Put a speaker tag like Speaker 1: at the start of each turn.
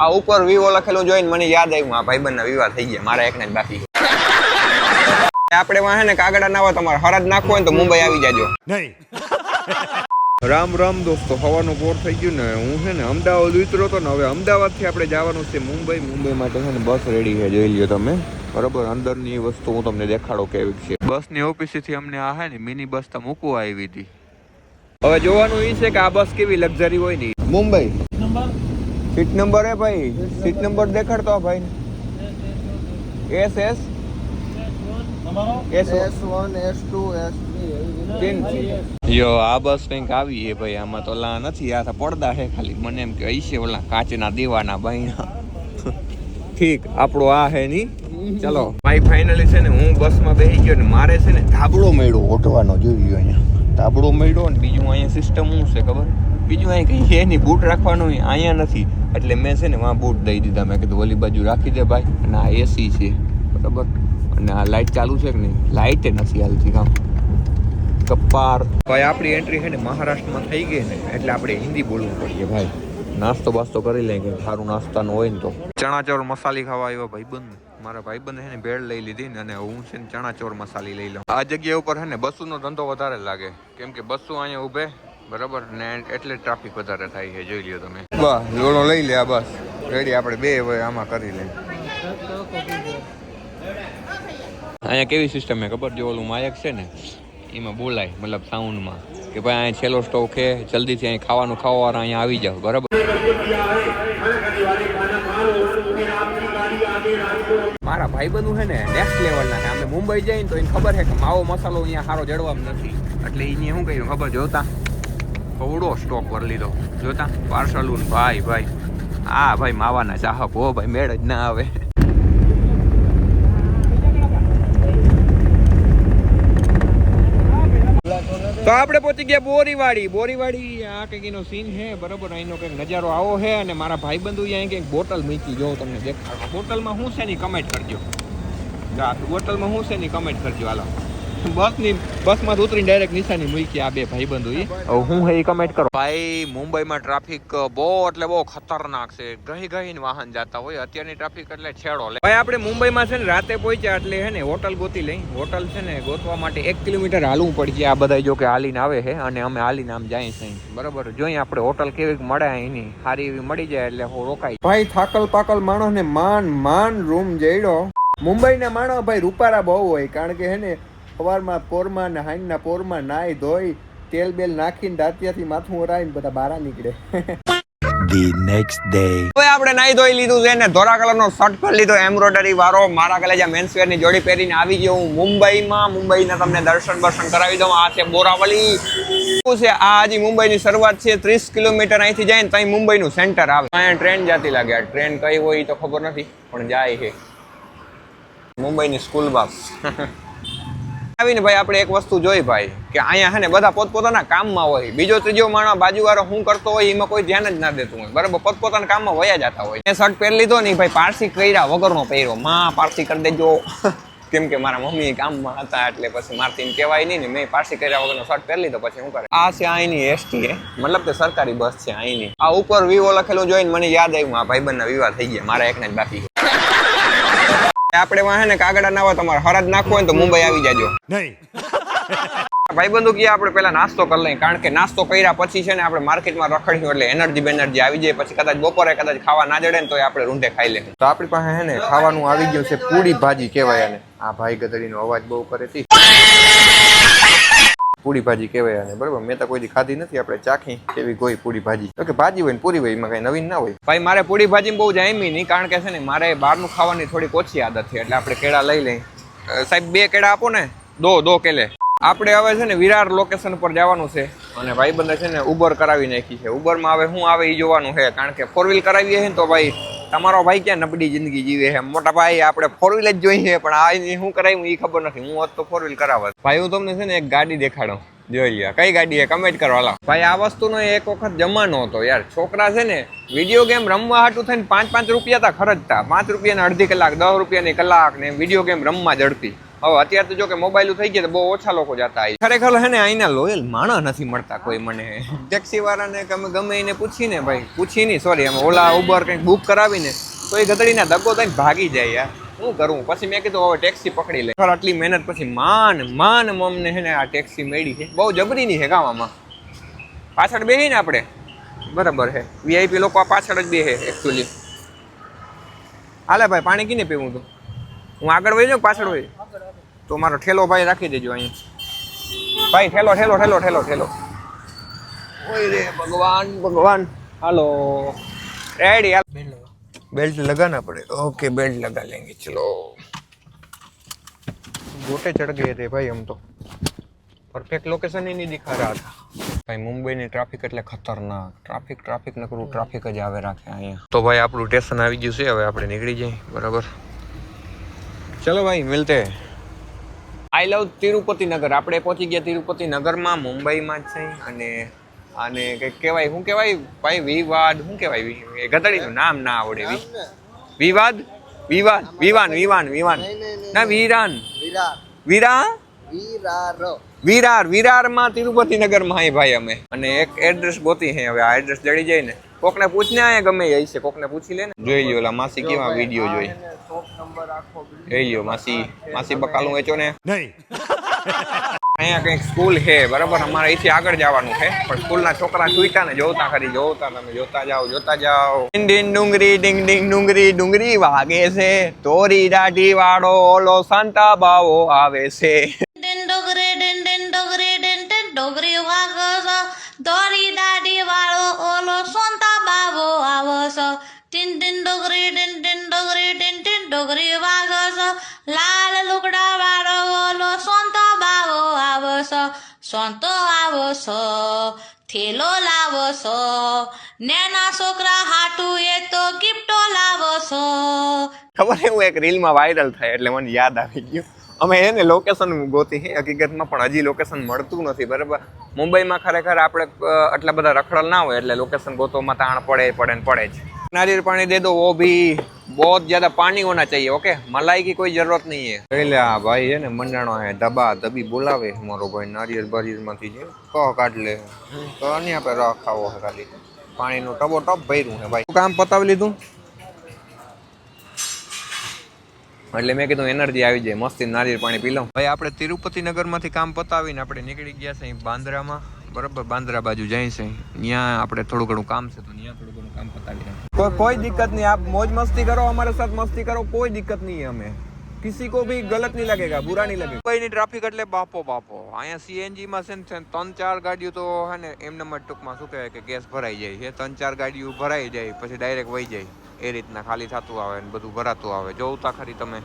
Speaker 1: આ ઉપર વિવો લખેલું જોઈને મને યાદ આવ્યું આ ભાઈબંધના વિવાહ થઈ ગયા, મારા એકને જ બાકી. આપણે વાહે ને કાગડા નાવા તમારે હરાજ નાખવો હોય તો મુંબઈ આવી જાજો. નહીં. રામ રામ દોસ્તો, હવાનું પોર થઈ ગયું ને. હું છે ને અમદાવાદ ઉતરો તો ને હવે અમદાવાદથી આપણે જવાનું છે મુંબઈ. મુંબઈ માટે છે ને બસ રેડી છે, જોઈ લ્યો તમે. બરાબર, અંદરની વસ્તુ હું તમને દેખાડો કેવી છે. બસની ઓફિસથી અમને આ હે ને મિની બસ તો મૂકવા આવી હતી. હવે જોવાનું એ છે કે આ બસ કેવી લક્ઝરી હોય ને. મુંબઈ સીટ નંબર હે ભાઈ, સીટ નંબર દેખાડતો ભાઈ. SS S1 S2 S3 યો આ બસ કંઈક આવી છે ભાઈ. આમાં તો લા નથી, આ પડદા છે ખાલી. મને એમ કે હશે ઓલા કાચના દીવાના બહેણા. ઠીક, આપણો આ હે ની. ચલો ભાઈ, ફાઇનલી છે ને હું બસમાં બેસી ગયો ને મારે છે ને ધાબળો મળ્યો ઓઢવાનો. જોઈ લો અહીંયા ધાબળો મળ્યો ને. બીજું અહીંયા સિસ્ટમ શું છે ખબર? બીજું અહીં કંઈ છે નહીં, બૂટ રાખવાનું અહીંયા નથી. એટલે મેં છે ને વાં બૂટ દઈ દીધા. મેં કીધું ઓલી બાજુ રાખી દે ભાઈ. અને આ એસી છે બરાબર, અને આ લાઇટ ચાલુ છે કે નહીં? લાઇટે નથી હાલતી કામ કપાર. ભાઈ આપણી એન્ટ્રી છે ને મહારાષ્ટ્રમાં થઈ ગઈ ને, એટલે આપણે હિન્દી બોલવું પડીએ ભાઈ. નાસ્તો બાસ્તો કરી લઈએ કે સારું નાસ્તાનું હોય ને તો. ચણા ચોર મસાલી ખાવા આવ્યો ભાઈબંધ. મારા ભાઈબંધ છે ને ભેળ લઈ લીધી ને, અને હું છે ને ચણા ચોર મસાલી લઈ લઉં. આ જગ્યા ઉપર છે ને બસનો ધંધો વધારે લાગે, કેમ કે બસો અહીંયા ઉભે બરાબર ને, એટલે ટ્રાફિક વધારે થાય છે. જોઈ લ્યો તમે. બસ લોડો લઈ લે. આ બસ રેડી, આપણે બે હવે આમાં કરી લઈએ. અહીંયા કેવી સિસ્ટમ છે ખબર? જો ઓલું માયક છે ને એમાં બોલાય, મતલબ સાઉન્ડમાં, કે ભાઈ અહીંયા છેલ્લો સ્ટોક છે, જલ્દીથી અહીં ખાવાનું ખાવાવાળા અહીંયા આવી જાવ બરાબર. મારા ભાઈબંધુ છે ને નેક્સ્ટ લેવલના છે. અમે મુંબઈ જઈએ ને તો એને ખબર છે કે માવો મસાલો અહીંયા સારો જડવામાં નથી, એટલે એને શું કહ્યું ખબર? જોતા થોડો સ્ટોક ભરી લીધો. જોતા પાર્સલું ભાઈ ભાઈ. હા ભાઈ, માવાના ચાહક હો ભાઈ, મેળ જ ના આવે. તો આપણે પહોંચી ગયા બોરીવાડી. બોરીવાડી આ કંઈક એનો સીન છે બરાબર. અહીંનો કંઈક નજારો આવો છે. અને મારા ભાઈબંધુ અહીંયા કંઈક બોટલ મૂકી, જો તમને દેખાડો. બોટલમાં શું છે ની કમેન્ટ કરજો. બોટલમાં શું છે ની કમેન્ટ કરજો. હાલો, બસમાં ઉતરીને ડાયરેક્ટ નિશાની મૂકી આ બે ભાઈબંધુ. હું હે કમેન્ટ કરો ભાઈ. મુંબઈમાં ટ્રાફિક બહુ એટલે બહુ ખતરનાક છે. ગહી ગહીને વાહન જતા હોય. અત્યારની ટ્રાફિક એટલે છેડો લે ભાઈ. આપણે મુંબઈમાં છે ને રાતે પહોંચ્યા એટલે છે ને હોટલ ગોતી લઈ. હોટલ છે ને ગોતવા માટે 1 કિલોમીટર હાલવું પડશે. આ બધા જો કે હાલીને આવે છે, અને અમે હાલીને આમ જાય છે બરાબર. જોઈએ આપણે હોટલ કેવી મળે એની સારી એવી મળી જાય એટલે હું રોકાય. ભાઈ થાકલ પાકલ માણસ ને માન રૂમ જઈડો. મુંબઈના માણસ ભાઈ રૂપારા બહુ હોય, કારણ કે હે ને સવારમાં પોરમાં ને હાઈના પોરમાં નાઈ ધોઈ તેલ બેલ નાખીને દાંતિયાથી માથું ઓરાઈને બધા બહાર નીકળે. The next day. હવે આપણે નાઈ ધોઈ લીધું છે ને ધોળા કલરનો શર્ટ પહેરી લીધો એમ્બ્રોઇડરી વાળો. મારા કલેજા મેન્સવેર ની જોડી પહેરીને આવી ગયો હું મુંબઈમાં. મુંબઈના તમને દર્શન કરાવી દઉં. આ છે બોરાવલી. શું છે આ? હજી મુંબઈની શરૂઆત છે. 30 કિલોમીટર અહીંથી જાય ને ત્યાં મુંબઈનું સેન્ટર આવે. અહીંયા ટ્રેન જતી લાગે. આ ટ્રેન કઈ હોય તો ખબર નથી, પણ જાય છે મુંબઈની સ્કૂલ બસ. આવીને ભાઈ આપણે એક વસ્તુ જોઈ ભાઈ, કે અહીંયા છે ને બધા પોતપોતાના કામમાં હોય. બીજો ત્રીજો માણસ બાજુવાળો શું કરતો હોય એમાં કોઈ ધ્યાન જ ના દેતું હોય બરાબર. પોતપોતાના કામમાં વયા જતા હોય. મેં શર્ટ પહેરી લીધો ને ભાઈ, પારસી કર્યા વગરનો પહેર્યો. માં પારસી કરી દેજો, કેમ કે મારા મમ્મી કામમાં હતા એટલે પછી મારથી કહેવાય નહીં ને. મેં પારસી કર્યા વગરનો શર્ટ પહેરી લીધો. પછી શું કરે? આ છે અહીંની એસટી હે, મતલબ કે સરકારી બસ છે અહીંની. આ ઉપર વિવો લખેલું જોઈને મને યાદ આવ્યું આ ભાઈબંધના વિવાહ થઈ ગયા, મારા એકને જ બાકી. આપણે વાહે ને કાગડા નાવા તમારે હરાજ નાખવો હોય તો મુંબઈ આવી જાજો. નહીં ભાઈબંધુ કે આપણે પેલા નાસ્તો કરી લઈએ, કારણ કે નાસ્તો કર્યા પછી છે ને આપણે માર્કેટમાં રખડ્યું એટલે એનર્જી બેનર્જી આવી જાય. પછી કદાચ બપોરે કદાચ ખાવા ના જડે ને તો આપણે રૂંઢે ખાઈ લઈએ. તો આપણી પાસે છે ને ખાવાનું આવી ગયું છે. પૂરી ભાજી કહેવાય આને. આ ભાઈ ગધડીનો અવાજ બહુ કરે છે. પૂરી ભાજી કહેવાય આને બરાબર. મેં તો કોઈ ખાધી નથી. આપણે ચાખી કેવી કોઈ પૂરી ભાજી. તો કે ભાજી હોય ને પૂરી હોય, એમાં કઈ નવીન ના હોય ભાઈ. મારે પૂરી ભાજી બહુ જામી નહીં, કારણ કે છે ને મારે બહારનું ખાવાની થોડીક ઓછી આદત છે. એટલે આપણે કેળા લઈ લઈએ. સાહેબ 2 કેળા આપો ને. દો કેલે. આપણે હવે છે ને વિરાર લોકેશન પર જવાનું છે, અને ભાઈબંધે છે ને ઉબર કરાવી નાખી છે. ઉબરમાં હવે શું આવે એ જોવાનું છે, કારણ કે 4 વ્હીલ કરાવીએ છે ને તો ભાઈ તમારો ભાઈ ક્યાં નબળી જિંદગી જીવે છે. મોટા ભાઈ આપણે 4 વ્હીલ જ જોઈએ, પણ આ શું કરાવ્યું એ ખબર નથી. હું હોત તો 4 વ્હીલ કરાવત. ભાઈ હું તમને છે ને એક ગાડી દેખાડો, જોઈ લ્યો કઈ ગાડી કમેન્ટ કરો. હાલો ભાઈ, આ વસ્તુનો એક વખત જમાનો હતો યાર. છોકરા છે ને વિડીયો ગેમ રમવા હાટું થઈને 5 રૂપિયા તા ખર્ચતા. 5 રૂપિયાના અડધી કલાક, 10 રૂપિયાની કલાક ને વિડીયો ગેમ રમવા જડતી. હવે અત્યારે તો જો કે મોબાઈલ થઈ ગયા તો બહુ ઓછા લોકો જતા હોય. ખરેખર હે ને અહીંના લોયલ માણસ નથી મળતા કોઈ મને. ટેક્સી વાળાને ગમે એને પૂછીને ભાઈ, પૂછી સોરી અમે ઓલા ઉબર કંઈક બુક કરાવીને તો એ ગધડીના દગો થઈને ભાગી જાય યાર. શું કરું? પછી મેં કીધું હવે ટેક્સી પકડી લે. આટલી મહેનત પછી માન અમને હે ને આ ટેક્સી મળી છે. બહુ જબરીની છે ગામમાં. પાછળ બેહી ને આપણે બરાબર છે. વીઆઈપી લોકો આ પાછળ જ બેહે એકચ્યુઅલી. હાલે ભાઈ પાણી કીને પીવું તું? હું આગળ વહી જાઉં પાછળ વહી? તો મારો ઠેલો ભાઈ રાખી દેજો અહીંયા. ભાઈ ઠેલો. ઓય રે ભગવાન. હાલો રેડી. बेल्ट लगाना पड़ेगा. ओके बेल्ट लगा लेंगे. चलो. गोटे चढ़ गए थे भाई हम तो. परफेक्ट लोकेशन ही नहीं दिखा रहा था भाई. मुंबई ની ટ્રાફિક એટલે ખતરનાક. ટ્રાફિક ન કરું ટ્રાફિક જ આવે રાખે અહીંયા. તો ભાઈ આપણું સ્ટેશન આવી ગયું છે. હવે આપણે નીકળી જઈએ. બરાબર. ચલો ભાઈ મિલતે. આઈ લવ તિરુપતિ નગર. આપણે પહોંચી ગયા તિરુપતિ નગરમાં. મુંબઈમાં જ છે. અને આને કંઈક કહેવાય. શું કહેવાય ભાઈ? વિવાદ. શું કહેવાય? એ ગધડીનું નામ ના આવડે. વિવાન ના વિરારમાં તિરુપતિ નગરમાં હે ભાઈ અમે. અને એક એડ્રેસ ગોતી હે. હવે આ એડ્રેસ જડી જાય ને કોકને પૂછને આયા ગમે એ છે. કોકને પૂછી લે ને. જોઈ લ્યો ઓલા માસી કેવા વિડીયો જોઈ. જોઈ લ્યો માસી બકાલું વેચો ને. નહીં. અહીંયા કંઈક સ્કૂલ છે બરાબર. અમારે અહીંથી આગળ જવાનું છે પણ સ્કૂલના છોકરા છૂટા ને જોતા ખરી. તમે જોતા જાઓ. ડુંગરી વાગે છે. તોરી દાઢી વાળો ઓલો સંતા બાવો આવે છે. ડુંગરી વાગે છે. તોરી દાઢી વાળો ઓલો સંતા બાવો આવે છે. ડુંગરી વાગે છે. લાલ લુગડા વાળો ઓલો સંતા બાવો આવે છે. સંતો આવો છો, થેલો લાવો છો, નેના છોકરા હાટુ એ તો ગિફ્ટો લાવો છો. ખબર હું એક રીલમાં વાયરલ થાય એટલે મને યાદ આવી ગયું. અમે એને લોકેશન ગોતી છે હકીકતમાં પણ હજી લોકેશન મળતું નથી બરાબર. મુંબઈમાં ખરેખર આપણે આટલા બધા રખડલ ના હોય એટલે લોકેશન ગોતવામાં તાણ પડે જ. नारियल पानी दे दो. वो भी बहुत ज्यादा पानी होना चाहिए. ओके मलाई की कोई जरूरत नहीं है. पहले आ भाई है ने मंडाणो है दबा दबी बोलावे हमारो भाई. नारियल बारियल માંથી જે કો કાઢ લે તો અહીંયા पे રખાવો है ખાલી. પાણીનો ટબો ટબ ભર્યું છે ભાઈ. કામ પતાવી લીધું એટલે મેં કીધું એનર્જી આવી જાય મસ્તી નારિયેળ પાણી પી લઉં. ભાઈ આપણે તિરુપતિ નગરમાંથી કામ પતાવીને આપણે નીકળી ગયા છે બાંદ્રામાં બરાબર. બાંદ્રા બાજુ જાય છે. ત્યાં આપણે થોડું ઘણું કામ છે તો ત્યાં થોડું ઘણું કામ પતાવીએ. कोई दिक्कत नहीं. आप मौज मस्ती करो हमारे साथ. मस्ती करो कोई दिक्कत नहीं है. हमें किसी को भी गलत नहीं लगेगा, बुरा नहीं लगेगा. कोई नहीं. ट्रैफिक એટલે બાપો અહીંયા સીએનજી માં છે ને 3-4 ગાડીઓ તો હે ને એમ નંબર ટૂંકમાં શું કહેવાય કે ગેસ ભરાઈ જાય છે. 3-4 ગાડીઓ ભરાઈ જાય પછી ડાયરેક્ટ વહી જાય. એ રીતના ખાલી થતું આવે ને બધું ભરાતું આવે. જોતા ખરી તમે.